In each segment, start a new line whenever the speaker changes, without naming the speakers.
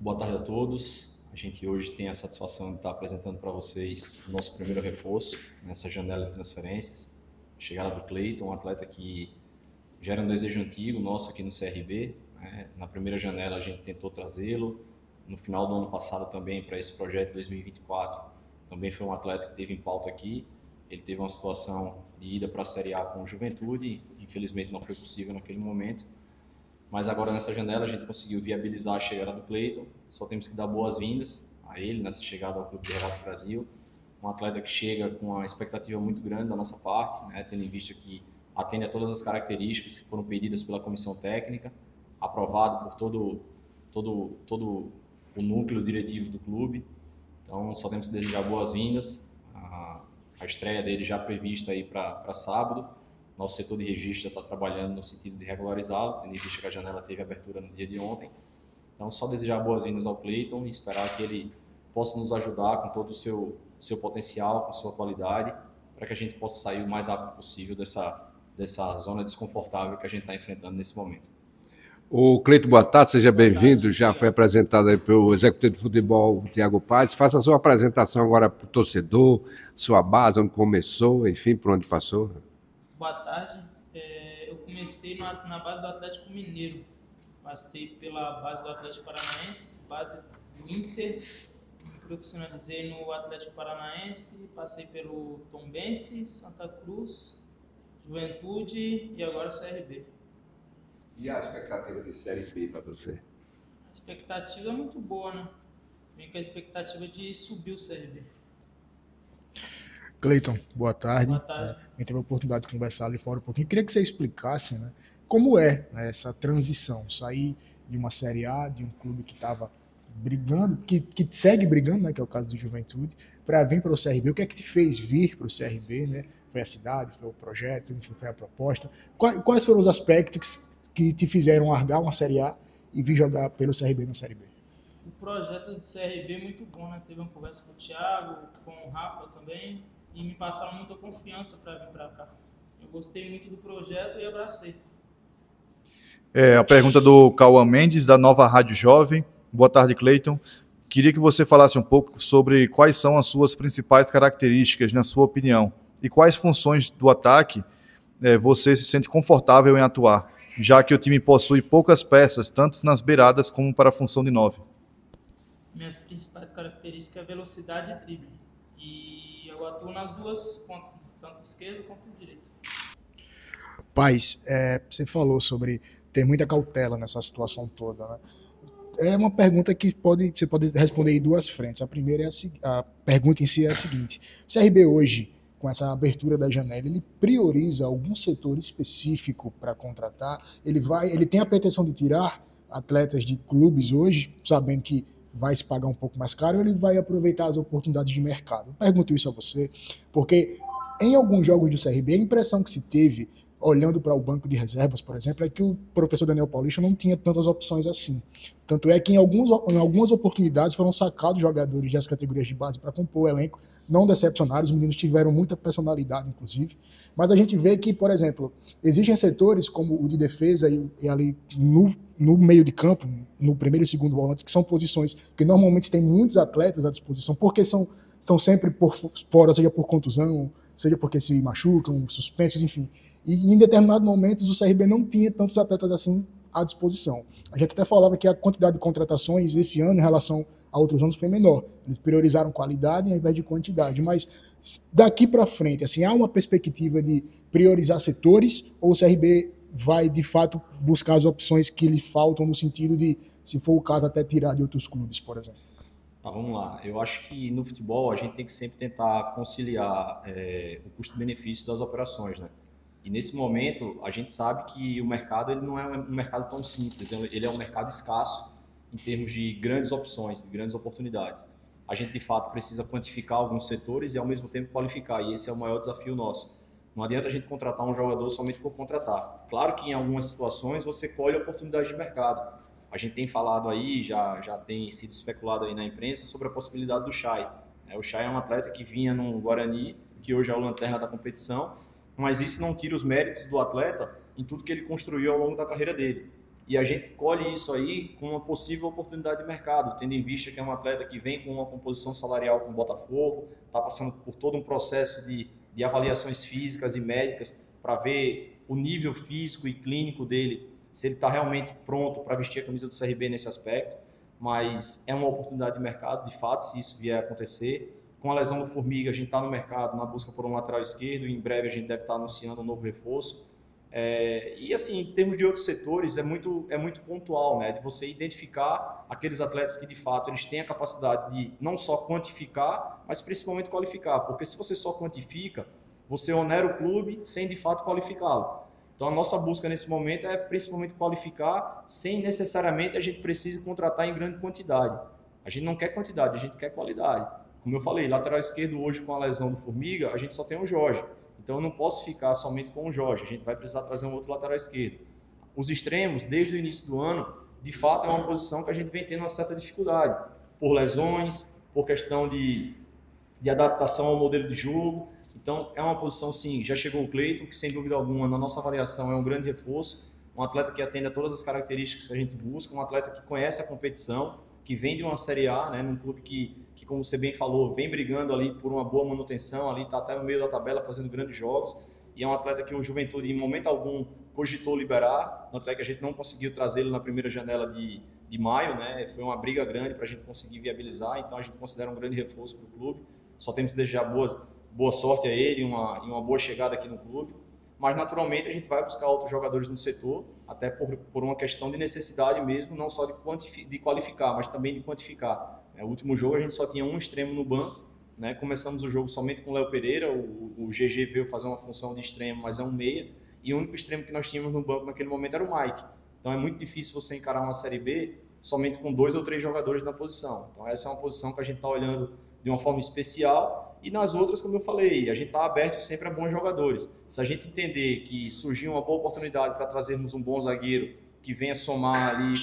Boa tarde a todos. A gente hoje tem a satisfação de estar apresentando para vocês o nosso primeiro reforço nessa janela de transferências. A chegada do Cleiton, um atleta que já era um desejo antigo nosso aqui no CRB, né? Na primeira janela a gente tentou trazê-lo. No final do ano passado também para esse projeto 2024, também foi um atleta que teve em pauta aqui. Ele teve uma situação de ida para a Série A com o Juventude, infelizmente não foi possível naquele momento. Mas agora nessa janela a gente conseguiu viabilizar a chegada do Cleiton. Só temos que dar boas-vindas a ele nessa chegada ao Clube de Regatas Brasil. Um atleta que chega com uma expectativa muito grande da nossa parte, né, tendo em vista que atende a todas as características que foram pedidas pela comissão técnica, aprovado por todo o núcleo diretivo do clube. Então só temos que desejar boas-vindas. A estreia dele já prevista aí para sábado. Nosso setor de registro já está trabalhando no sentido de regularizá-lo, tendo em vista que a janela teve abertura no dia de ontem. Então, só desejar boas-vindas ao Cleiton e esperar que ele possa nos ajudar com todo o seu potencial, com sua qualidade, para que a gente possa sair o mais rápido possível dessa zona desconfortável que a gente está enfrentando nesse momento.
O Cleiton, boa tarde, seja bem-vindo. Já foi apresentado aí pelo executivo de futebol, Thiago Paz. Faça a sua apresentação agora para o torcedor, sua base, onde começou, enfim, por onde passou.
Boa tarde. Eu comecei na base do Atlético Mineiro. Passei pela base do Atlético Paranaense, base do Inter. Me profissionalizei no Atlético Paranaense, passei pelo Tombense, Santa Cruz, Juventude e agora CRB.
E a expectativa de Série B para você?
A expectativa é muito boa, né? Vem com a expectativa de subir o CRB.
Cleiton, boa tarde.
Boa tarde.
A gente teve a oportunidade de conversar ali fora um pouquinho. Queria que você explicasse, né, como é, né, essa transição, sair de uma Série A, de um clube que estava brigando, que segue brigando, né, que é o caso do Juventude, para vir para o CRB. O que é que te fez vir para o CRB? Né? Foi a cidade, foi o projeto, enfim, foi a proposta. Quais foram os aspectos que te fizeram largar uma Série A e vir jogar pelo CRB na Série B?
O projeto do CRB é muito bom, né? Teve uma conversa com o Thiago, com o Rafa também, e me passaram muita confiança para vir para cá. Eu gostei muito do projeto e abracei.
A pergunta do Cauã Mendes, da Nova Rádio Jovem. Boa tarde, Cleiton. Queria que você falasse um pouco sobre quais são as suas principais características, na sua opinião, e quais funções do ataque você se sente confortável em atuar, já que o time possui poucas peças, tanto nas beiradas como para a função de 9.
Minhas principais características é velocidade e drible. E eu atuo nas duas pontas, tanto esquerdo quanto direito.
Paz, você falou sobre ter muita cautela nessa situação toda, né? É uma pergunta que você pode responder em duas frentes. A primeira a pergunta em si é a seguinte: o CRB hoje, com essa abertura da janela, ele prioriza algum setor específico para contratar? Ele tem a pretensão de tirar atletas de clubes hoje, sabendo que vai se pagar um pouco mais caro, ou ele vai aproveitar as oportunidades de mercado? Eu pergunto isso a você, porque em alguns jogos do CRB, a impressão que se teve, olhando para o banco de reservas, por exemplo, é que o professor Daniel Paulista não tinha tantas opções assim. Tanto é que em algumas oportunidades foram sacados jogadores das categorias de base para compor o elenco, não decepcionaram, os meninos tiveram muita personalidade, inclusive, mas a gente vê que, por exemplo, existem setores como o de defesa e ali no meio de campo, no primeiro e segundo volante, que são posições que normalmente tem muitos atletas à disposição, porque são sempre por fora, seja por contusão, seja porque se machucam, suspensos, enfim. E em determinados momentos o CRB não tinha tantos atletas assim à disposição. A gente até falava que a quantidade de contratações esse ano em relação a outros anos foi menor. Eles priorizaram qualidade ao invés de quantidade. Mas daqui para frente, assim, há uma perspectiva de priorizar setores, ou o CRB vai de fato buscar as opções que lhe faltam no sentido de, se for o caso, até tirar de outros clubes, por exemplo?
Vamos lá. Eu acho que no futebol a gente tem que sempre tentar conciliar o custo-benefício das operações, né? E nesse momento a gente sabe que o mercado ele não é um mercado tão simples, ele é um mercado escasso em termos de grandes opções, de grandes oportunidades. A gente de fato precisa quantificar alguns setores e ao mesmo tempo qualificar, e esse é o maior desafio nosso. Não adianta a gente contratar um jogador somente por contratar. Claro que em algumas situações você colhe oportunidade de mercado. A gente tem falado aí, já tem sido especulado aí na imprensa sobre a possibilidade do Chay. O Chay é um atleta que vinha no Guarani, que hoje é o lanterna da competição, mas isso não tira os méritos do atleta em tudo que ele construiu ao longo da carreira dele. e a gente colhe isso aí com uma possível oportunidade de mercado, tendo em vista que é um atleta que vem com uma composição salarial com o Botafogo, está passando por todo um processo de avaliações físicas e médicas para ver o nível físico e clínico dele, se ele está realmente pronto para vestir a camisa do CRB nesse aspecto, mas é uma oportunidade de mercado, de fato, se isso vier a acontecer. Com a lesão do Formiga, a gente está no mercado na busca por um lateral esquerdo e em breve a gente deve estar anunciando um novo reforço. E assim, em termos de outros setores, é muito pontual, né? De você identificar aqueles atletas que de fato eles têm a capacidade de não só quantificar, mas principalmente qualificar, porque se você só quantifica, você onera o clube sem de fato qualificá-lo. Então a nossa busca nesse momento é principalmente qualificar, sem necessariamente a gente precise contratar em grande quantidade. A gente não quer quantidade, a gente quer qualidade. Como eu falei, lateral esquerdo hoje com a lesão do Formiga, a gente só tem o Jorge. Então eu não posso ficar somente com o Jorge, a gente vai precisar trazer um outro lateral esquerdo. Os extremos, desde o início do ano, de fato é uma posição que a gente vem tendo uma certa dificuldade, por lesões, por questão de adaptação ao modelo de jogo. Então é uma posição, sim, já chegou o Cleiton, que sem dúvida alguma, na nossa avaliação, é um grande reforço, um atleta que atende a todas as características que a gente busca, um atleta que conhece a competição, que vem de uma Série A, né, num clube que, como você bem falou, vem brigando ali por uma boa manutenção, ali está até no meio da tabela fazendo grandes jogos, e é um atleta que o Juventude, em momento algum, cogitou liberar, tanto é que a gente não conseguiu trazê-lo na primeira janela de maio, né, foi uma briga grande para a gente conseguir viabilizar, então a gente considera um grande reforço para o clube, só temos que desejar boa sorte a ele e uma boa chegada aqui no clube, mas naturalmente a gente vai buscar outros jogadores no setor, até por uma questão de necessidade mesmo, não só de qualificar, mas também de quantificar. No último jogo a gente só tinha um extremo no banco, né? Começamos o jogo somente com o Léo Pereira, o GG veio fazer uma função de extremo, mas é um meia, e o único extremo que nós tínhamos no banco naquele momento era o Mike. Então é muito difícil você encarar uma Série B somente com 2 ou 3 jogadores na posição. Então essa é uma posição que a gente está olhando de uma forma especial, e nas outras, como eu falei, a gente está aberto sempre a bons jogadores. Se a gente entender que surgiu uma boa oportunidade para trazermos um bom zagueiro que venha somar ali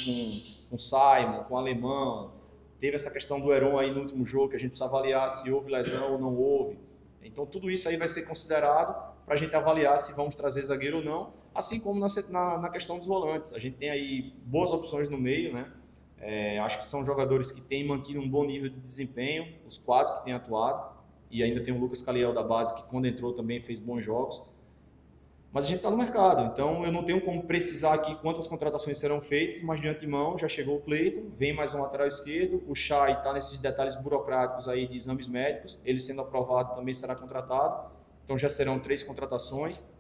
com o Simon, com o Alemão, teve essa questão do Heron aí no último jogo, que a gente precisa avaliar se houve lesão ou não houve. Então tudo isso aí vai ser considerado para a gente avaliar se vamos trazer zagueiro ou não, assim como na questão dos volantes. A gente tem aí boas opções no meio, né? Acho que são jogadores que têm mantido um bom nível de desempenho, os 4 que têm atuado, e ainda tem o Lucas Caliel da base, que quando entrou também fez bons jogos. Mas a gente está no mercado, então eu não tenho como precisar aqui quantas contratações serão feitas, mas de antemão já chegou o Cleiton, vem mais um lateral esquerdo, o Chay está nesses detalhes burocráticos aí de exames médicos, ele sendo aprovado também será contratado, então já serão 3 contratações.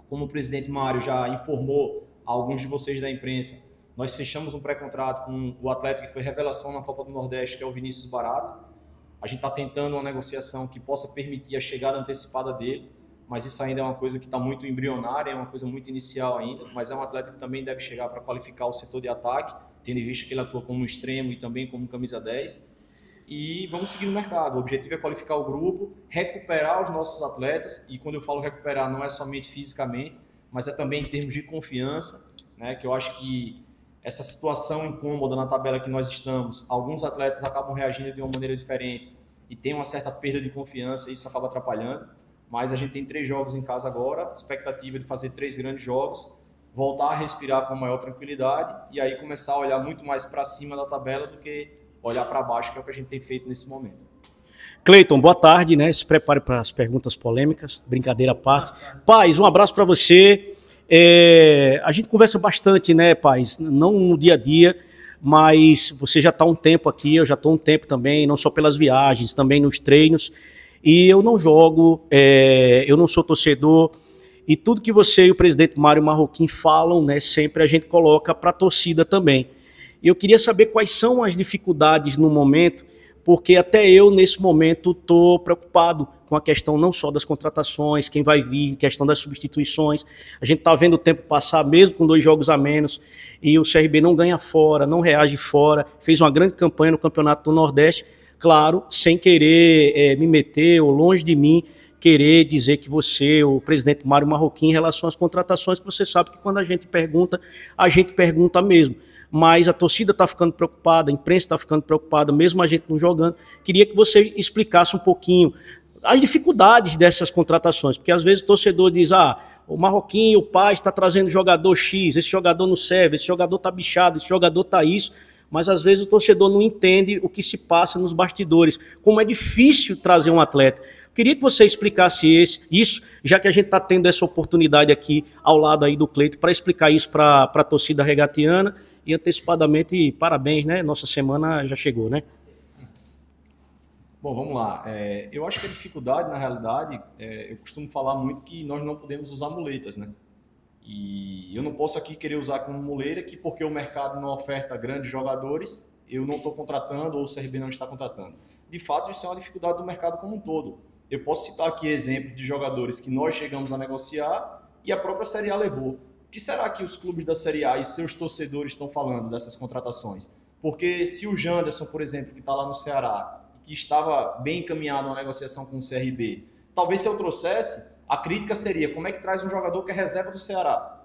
Como o presidente Mário já informou a alguns de vocês da imprensa, nós fechamos um pré-contrato com o atleta que foi revelação na Copa do Nordeste, que é o Vinícius Barata. A gente está tentando uma negociação que possa permitir a chegada antecipada dele, mas isso ainda é uma coisa que está muito embrionária, é uma coisa muito inicial ainda, mas é um atleta que também deve chegar para qualificar o setor de ataque, tendo em vista que ele atua como extremo e também como camisa 10. E vamos seguir no mercado. O objetivo é qualificar o grupo, recuperar os nossos atletas, e quando eu falo recuperar não é somente fisicamente, mas é também em termos de confiança, né, que eu acho que essa situação incômoda na tabela que nós estamos, alguns atletas acabam reagindo de uma maneira diferente e tem uma certa perda de confiança e isso acaba atrapalhando. Mas a gente tem 3 jogos em casa agora, expectativa de fazer 3 grandes jogos, voltar a respirar com maior tranquilidade e aí começar a olhar muito mais para cima da tabela do que olhar para baixo, que é o que a gente tem feito nesse momento.
Cleiton, boa tarde, né? Se prepare para as perguntas polêmicas, brincadeira à parte. Paz, um abraço para você. A gente conversa bastante, né, Paz? Não no dia a dia, mas você já está um tempo aqui, eu já estou um tempo também, não só pelas viagens, também nos treinos. E eu não jogo, eu não sou torcedor, e tudo que você e o presidente Mário Marroquim falam, né, sempre a gente coloca para a torcida também. E eu queria saber quais são as dificuldades no momento, porque até eu, nesse momento, estou preocupado com a questão não só das contratações, quem vai vir, questão das substituições. A gente está vendo o tempo passar, mesmo com 2 jogos a menos, e o CRB não ganha fora, não reage fora, fez uma grande campanha no Campeonato do Nordeste, claro, sem querer me meter ou longe de mim, querer dizer que você, o presidente Mário Marroquim, em relação às contratações, que você sabe que quando a gente pergunta mesmo. Mas a torcida está ficando preocupada, a imprensa está ficando preocupada, mesmo a gente não jogando. Queria que você explicasse um pouquinho as dificuldades dessas contratações, porque às vezes o torcedor diz, o Marroquinho, o Paz está trazendo jogador X, esse jogador não serve, esse jogador tá bichado, esse jogador tá isso, mas às vezes o torcedor não entende o que se passa nos bastidores, como é difícil trazer um atleta. Queria que você explicasse isso, já que a gente está tendo essa oportunidade aqui ao lado aí do Cleiton para explicar isso para a torcida regatiana e antecipadamente, parabéns, né? Nossa semana já chegou, né?
Bom, vamos lá. Eu acho que a dificuldade, na realidade, eu costumo falar muito que nós não podemos usar muletas, né? E eu não posso aqui querer usar como muleta que porque o mercado não oferta grandes jogadores, eu não estou contratando ou o CRB não está contratando. De fato, isso é uma dificuldade do mercado como um todo. Eu posso citar aqui exemplos de jogadores que nós chegamos a negociar e a própria Série A levou. O que será que os clubes da Série A e seus torcedores estão falando dessas contratações? Porque se o Janderson, por exemplo, que está lá no Ceará, que estava bem encaminhado na negociação com o CRB, talvez se eu trouxesse, a crítica seria como é que traz um jogador que é reserva do Ceará?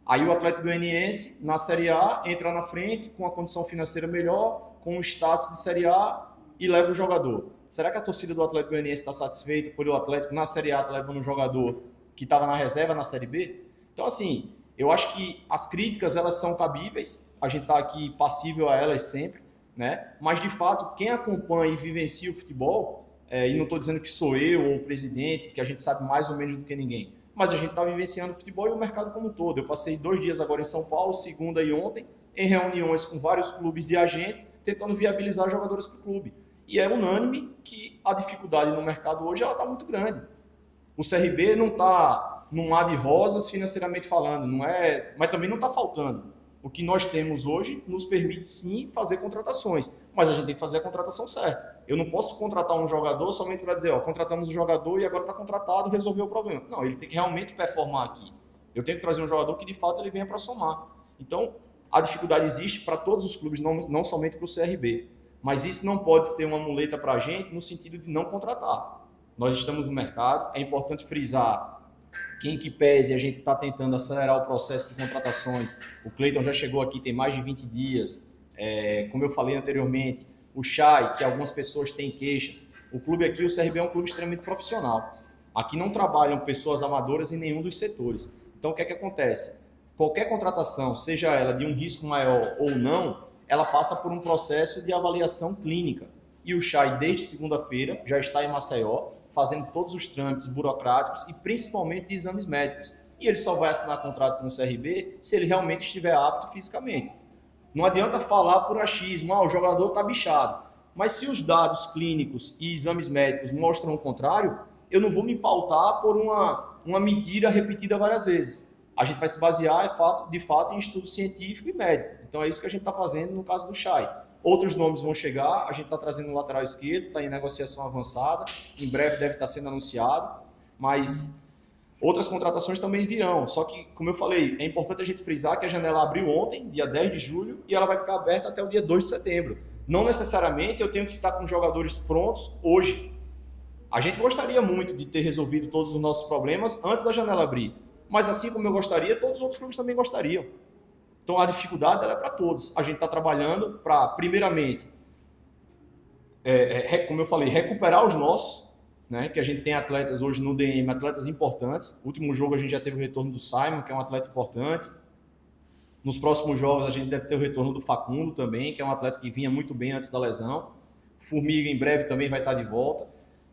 Aí o Atlético Goianiense, na Série A, entra na frente com a condição financeira melhor, com o status de Série A e leva o jogador. Será que a torcida do Atlético Goianiense está satisfeita por o Atlético na Série A estar levando um jogador que estava na reserva na Série B? Então, assim, eu acho que as críticas, elas são cabíveis, a gente está aqui passível a elas sempre, né? Mas, de fato, quem acompanha e vivencia o futebol, e não estou dizendo que sou eu ou o presidente, que a gente sabe mais ou menos do que ninguém, mas a gente está vivenciando o futebol e o mercado como um todo. Eu passei 2 dias agora em São Paulo, segunda e ontem, em reuniões com vários clubes e agentes, tentando viabilizar jogadores para o clube. E é unânime que a dificuldade no mercado hoje está muito grande. O CRB não está num mar de rosas financeiramente falando, não é, mas também não está faltando. O que nós temos hoje nos permite sim fazer contratações, mas a gente tem que fazer a contratação certa. Eu não posso contratar um jogador somente para dizer, ó, contratamos o jogador e agora está contratado, resolveu o problema. Não, ele tem que realmente performar aqui. Eu tenho que trazer um jogador que de fato ele venha para somar. Então, a dificuldade existe para todos os clubes, não somente para o CRB. Mas isso não pode ser uma muleta para a gente no sentido de não contratar. Nós estamos no mercado, é importante frisar que em que pese a gente está tentando acelerar o processo de contratações. O Cleiton já chegou aqui, tem mais de 20 dias. Como eu falei anteriormente, o Chay, que algumas pessoas têm queixas. O clube aqui, o CRB, é um clube extremamente profissional. Aqui não trabalham pessoas amadoras em nenhum dos setores. Então, o que é que acontece? Qualquer contratação, seja ela de um risco maior ou não, ela passa por um processo de avaliação clínica. E o Chay, desde segunda-feira, já está em Maceió, fazendo todos os trâmites burocráticos e principalmente de exames médicos. E ele só vai assinar contrato com o CRB se ele realmente estiver apto fisicamente. Não adianta falar por achismo, o jogador está bichado. Mas se os dados clínicos e exames médicos mostram o contrário, eu não vou me pautar por uma mentira repetida várias vezes. A gente vai se basear, de fato, em estudo científico e médico. Então é isso que a gente está fazendo no caso do Chay. Outros nomes vão chegar, a gente está trazendo o lateral esquerdo, está em negociação avançada, em breve deve estar sendo anunciado, mas outras contratações também virão. Só que, como eu falei, é importante a gente frisar que a janela abriu ontem, dia 10 de julho, e ela vai ficar aberta até o dia 2 de setembro. Não necessariamente eu tenho que estar com jogadores prontos hoje. A gente gostaria muito de ter resolvido todos os nossos problemas antes da janela abrir. Mas assim como eu gostaria, todos os outros clubes também gostariam. Então a dificuldade ela é para todos. A gente está trabalhando para, primeiramente, como eu falei, recuperar os nossos, né? Que a gente tem atletas hoje no DM, atletas importantes. No último jogo a gente já teve o retorno do Simon, que é um atleta importante. Nos próximos jogos a gente deve ter o retorno do Facundo também, que é um atleta que vinha muito bem antes da lesão. Formiga em breve também vai estar de volta.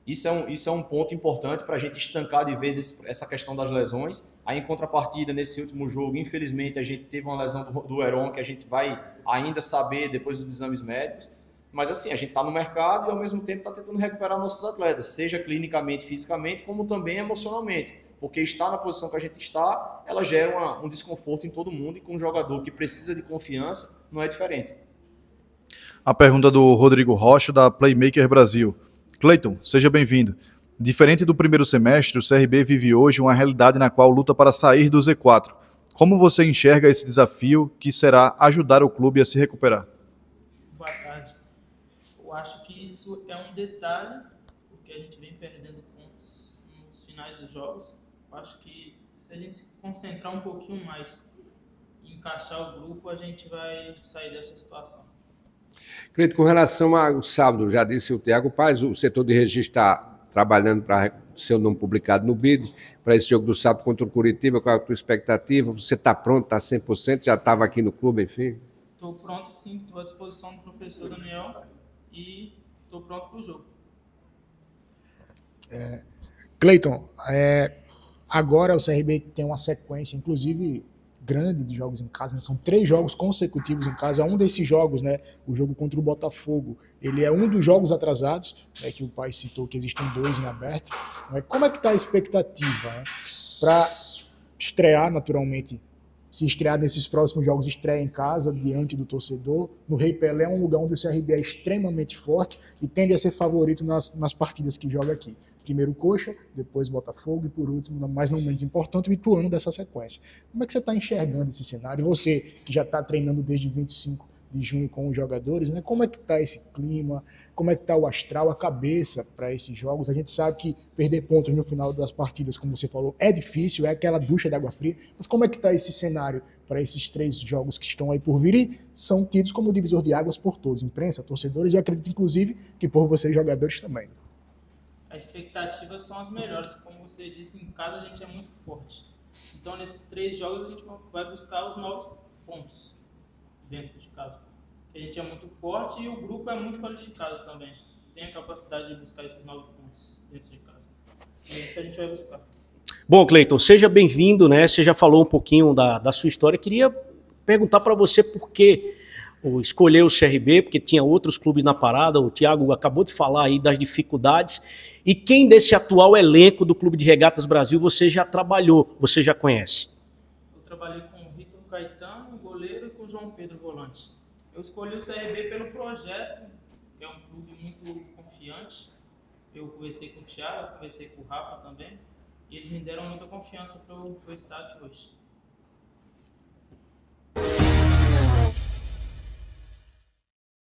Isso é um ponto importante para a gente estancar de vez essa questão das lesões. Aí, em contrapartida, nesse último jogo, infelizmente, a gente teve uma lesão do Heron, que a gente vai ainda saber depois dos exames médicos. Mas, assim, a gente está no mercado e, ao mesmo tempo, está tentando recuperar nossos atletas, seja clinicamente, fisicamente, como também emocionalmente. Porque estar na posição que a gente está, ela gera um desconforto em todo mundo e com um jogador que precisa de confiança, não é diferente.
A pergunta do Rodrigo Rocha, da Playmaker Brasil. Cleiton, seja bem-vindo. Diferente do primeiro semestre, o CRB vive hoje uma realidade na qual luta para sair do Z4. Como você enxerga esse desafio que será ajudar o clube a se recuperar?
Boa tarde. Eu acho que isso é um detalhe, porque a gente vem perdendo pontos nos finais dos jogos. Eu acho que se a gente se concentrar um pouquinho mais e encaixar o grupo, a gente vai sair dessa situação.
Cleiton, com relação ao sábado, já disse o Thiago Paz, o setor de registro está trabalhando para seu nome publicado no BID, para esse jogo do sábado contra o Curitiba, qual é a tua expectativa? Você está pronto, está 100%, já estava aqui no clube, enfim?
Estou pronto, sim, estou à disposição do professor Daniel e estou pronto para o jogo.
Cleiton, agora o CRB tem uma sequência, inclusive, grande de jogos em casa, né? São 3 jogos consecutivos em casa. Um desses jogos, né, o jogo contra o Botafogo, ele é um dos jogos atrasados, né, que o pai citou que existem 2 em aberto. Como é que está a expectativa, né, para estrear naturalmente, se estrear nesses próximos jogos de estreia em casa, diante do torcedor? No Rei Pelé é um lugar onde o CRB é extremamente forte e tende a ser favorito nas partidas que joga aqui. Primeiro Coxa, depois Botafogo e por último, mas não menos importante, o Ituano dessa sequência. Como é que você está enxergando esse cenário? Você que já está treinando desde 25 de junho com os jogadores, né? Como é que está esse clima? Como é que está o astral, a cabeça para esses jogos? A gente sabe que perder pontos no final das partidas, como você falou, é difícil, é aquela ducha de água fria, mas como é que está esse cenário para esses 3 jogos que estão aí por vir e são tidos como divisor de águas por todos, imprensa, torcedores, e eu acredito inclusive que por vocês jogadores também.
As expectativas são as melhores, como você disse, em casa a gente é muito forte. Então nesses 3 jogos a gente vai buscar os 9 pontos dentro de casa. A gente é muito forte e o grupo é muito qualificado também. Tem a capacidade de buscar esses 9 pontos dentro de casa. É isso que a gente vai buscar.
Bom, Cleiton, seja bem-vindo, né? Você já falou um pouquinho da sua história. Queria perguntar para você por que escolheu o CRB, porque tinha outros clubes na parada. O Thiago acabou de falar aí das dificuldades. E quem desse atual elenco do Clube de Regatas Brasil você já trabalhou, você já conhece?
Eu trabalhei com o Vitor Caetano, goleiro, e com o João Pedro, volante. Eu escolhi o CRB pelo projeto, que é um clube muito confiante. Eu conversei com o Thiago, conversei com o Rafa também, e eles me deram muita confiança para eu estar aqui hoje.